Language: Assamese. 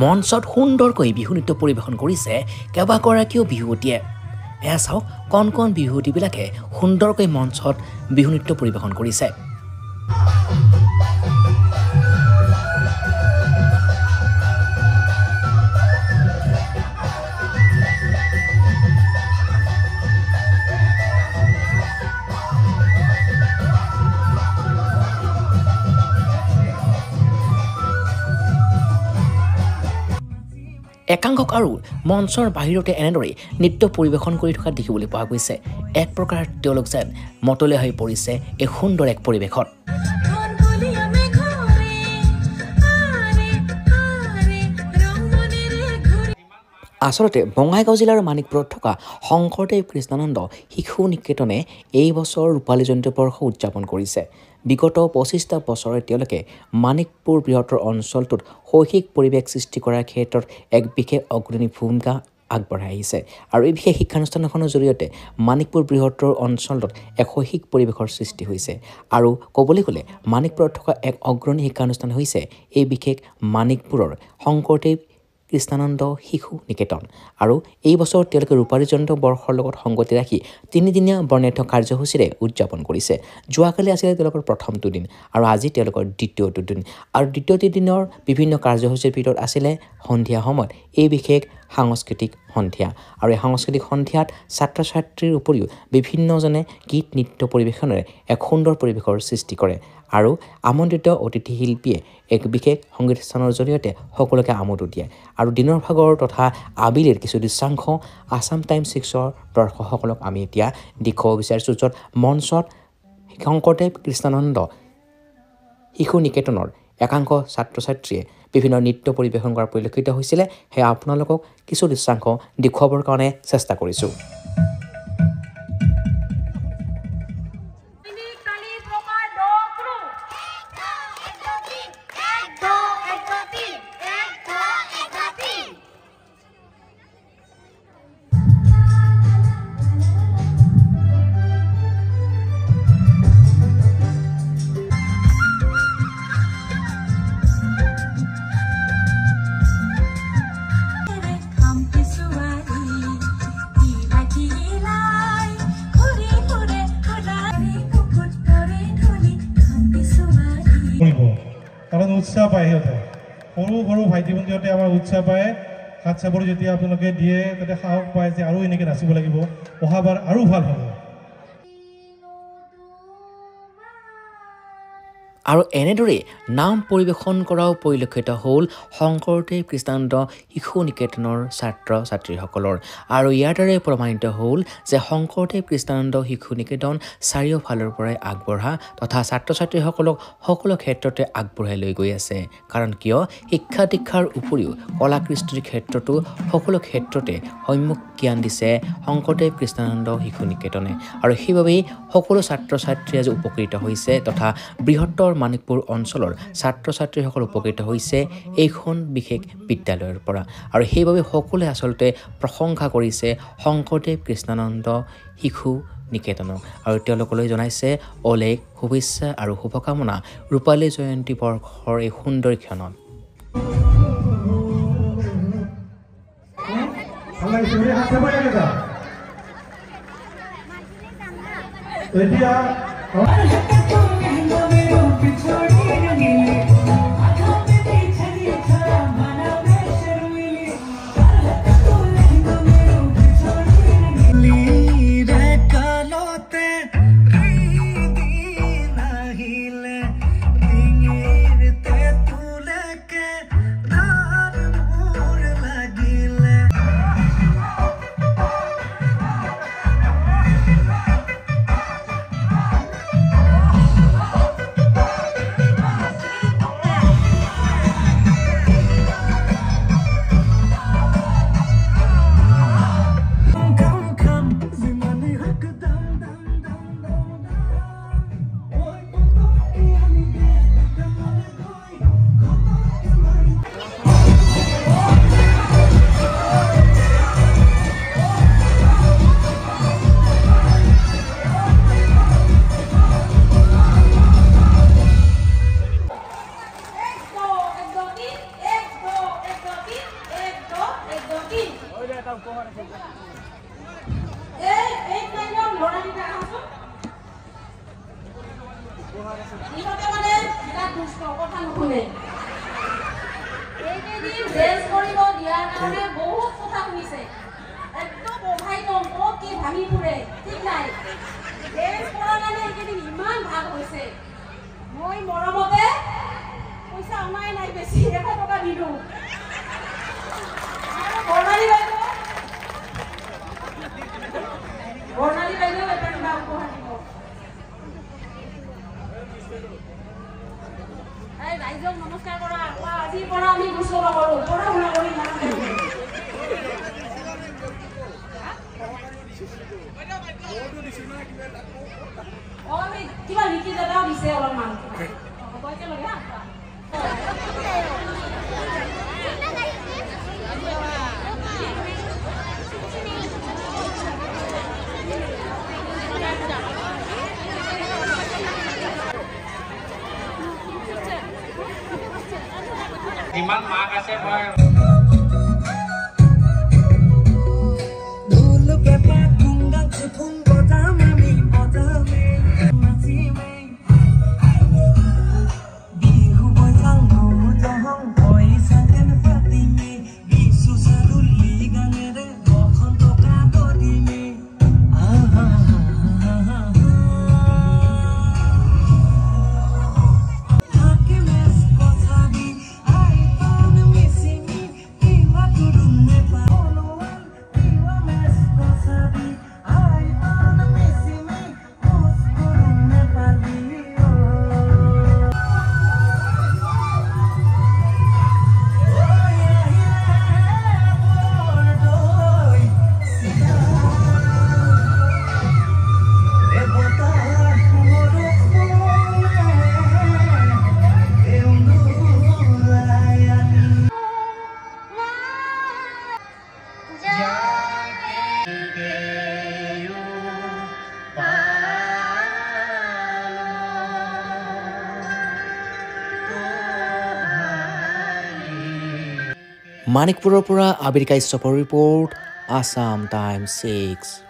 মঞ্চত সুন্দৰকৈ বিহু নৃত্য পৰিৱেশন কৰিছে কেইবাগৰাকীও বিহুৱতীয়ে। এয়া চাওক কণ কণ বিহুৱতীবিলাকে সুন্দৰকৈ মঞ্চত বিহু নৃত্য পৰিৱেশন কৰিছে। একাংশক আৰু মঞ্চৰ বাহিৰতে এনেদৰে নৃত্য পৰিৱেশন কৰি থকা দেখিবলৈ পোৱা গৈছে। এক প্ৰকাৰ তেওঁলোক যেন মতলীয়া হৈ পৰিছে এই সুন্দৰ এক পৰিৱেশত। আচলতে বঙাইগাঁও জিলাৰ মানিকপুৰত থকা শংকৰদেৱ কৃষ্ণানন্দ শিশু নিকেতনে এই বছৰ ৰূপালী জয়ন্তী বৰ্ষ উদযাপন কৰিছে। বিগত ২৫টা বছৰে তেওঁলোকে মানিকপুৰ বৃহত্তৰ অঞ্চলটোত শৈক্ষিক পৰিৱেশ সৃষ্টি কৰাৰ ক্ষেত্ৰত এক বিশেষ অগ্ৰণী ভূমিকা আগবঢ়াই আহিছে। আৰু এই বিশেষ শিক্ষানুষ্ঠানখনৰ জৰিয়তে মানিকপুৰ বৃহত্তৰ অঞ্চলটোত এক শৈক্ষিক পৰিৱেশৰ সৃষ্টি হৈছে। আৰু ক'বলৈ গ'লে মানিকপুৰত থকা এক অগ্ৰণী শিক্ষানুষ্ঠান হৈছে এই বিশেষ মানিকপুৰৰ শংকৰদেৱ কৃষ্ণানন্দ শিশু নিকেতন। আৰু এই বছৰ তেওঁলোকে ৰূপালী জয়ন্তী বৰ্ষৰ লগত সংগতি ৰাখি ৩দিনীয়া বৰ্ণাঢ্য কাৰ্যসূচীৰে উদযাপন কৰিছে। যোৱাকালি আছিলে তেওঁলোকৰ প্ৰথমটো দিন আৰু আজি তেওঁলোকৰ দ্বিতীয়টো দিন। আৰু দ্বিতীয়টো দিনৰ বিভিন্ন কাৰ্যসূচীৰ ভিতৰত আছিলে সন্ধিয়া সময়ত এই বিশেষ সাংস্কৃতিক সন্ধিয়া। আৰু এই সাংস্কৃতিক সন্ধিয়াত ছাত্ৰ ছাত্ৰীৰ উপৰিও বিভিন্নজনে গীত নৃত্য পৰিৱেশনেৰে এক সুন্দৰ পৰিৱেশৰ সৃষ্টি কৰে। আৰু আমন্ত্ৰিত অতিথি শিল্পীয়ে এক বিশেষ সংগীতানুষ্ঠানৰ জৰিয়তে সকলোকে আমোদ দিয়ে। আৰু দিনৰ ভাগৰ তথা আবেলিৰ কিছু দৃশ্যাংশ আছাম টাইমছ 6ৰ দৰ্শকসকলক আমি এতিয়া দেখুৱাব বিচাৰিছোঁ, য'ত মঞ্চত শংকৰদেৱ কৃষ্ণানন্দ শিশু নিকেতনৰ একাংশ ছাত্ৰ ছাত্ৰীয়ে বিভিন্ন নৃত্য পৰিৱেশন কৰা পৰিলক্ষিত হৈছিলে। সেয়া আপোনালোকক কিছু দৃশ্যাংশ দেখুৱাবৰ কাৰণে চেষ্টা কৰিছোঁ। কাৰণ উৎসাহ পায় সিহঁতে, সৰু সৰু ভাইটি ভণ্টিহঁতে আমাৰ উৎসাহ পায়। হাত চাপৰি যেতিয়া আপোনালোকে দিয়ে তাতে সাহস পায় যে আৰু এনেকৈ নাচিব লাগিব, অহাবাৰ আৰু ভাল হ'ব। আৰু এনেদৰে নাম পৰিৱেশন কৰাও পৰিলক্ষিত হ'ল শংকৰদেৱ কৃষ্ণানন্দ শিশু নিকেতনৰ ছাত্ৰ ছাত্ৰীসকলৰ। আৰু ইয়াৰ দ্বাৰাই প্ৰমাণিত হ'ল যে শংকৰদেৱ কৃষ্ণানন্দ শিশু নিকেতন চাৰিওফালৰ পৰাই আগবঢ়া তথা ছাত্ৰ ছাত্ৰীসকলক সকলো ক্ষেত্ৰতে আগবঢ়াই লৈ গৈ আছে। কাৰণ কিয় শিক্ষা দীক্ষাৰ উপৰিও কলা কৃষ্টিৰ ক্ষেত্ৰতো সকলো ক্ষেত্ৰতে সম্যক জ্ঞান দিছে শংকৰদেৱ কৃষ্ণানন্দ শিশু নিকেতনে। আৰু সেইবাবেই সকলো ছাত্ৰ ছাত্ৰী আজি উপকৃত হৈছে তথা বৃহত্তৰ মানিকপুৰ অঞ্চলৰ ছাত্ৰ ছাত্ৰীসকল উপকৃত হৈছে এইখন বিশেষ বিদ্যালয়ৰ পৰা। আৰু সেইবাবে সকলোৱে আচলতে প্ৰশংসা কৰিছে শংকৰদেৱ কৃষ্ণানন্দ শিশু নিকেতনক। আৰু তেওঁলোকলৈ জনাইছে অলেখ শুভেচ্ছা আৰু শুভকামনা ৰূপালী জয়ন্তী বৰ্ষৰ এই সুন্দৰ ক্ষণত। মই মৰমতে পইচা অনাই নাই বেছি 100 টকা দিলো বৰ্ণালী বাইদেউ এটা কিবা উপহাৰ দিব এই ৰাইজক নমস্কাৰ কৰা আজিৰ পৰা আমি গুছো নকৰো পঢ়া শুনা কৰি কিবা নীতি দাদাও দিছে অলপমান একেলগে ইমান মাক আছে মই মানিকপুৰৰ পৰা আবিৰ কাশ্যপৰ ৰিপৰ্ট আছাম টাইমছ 6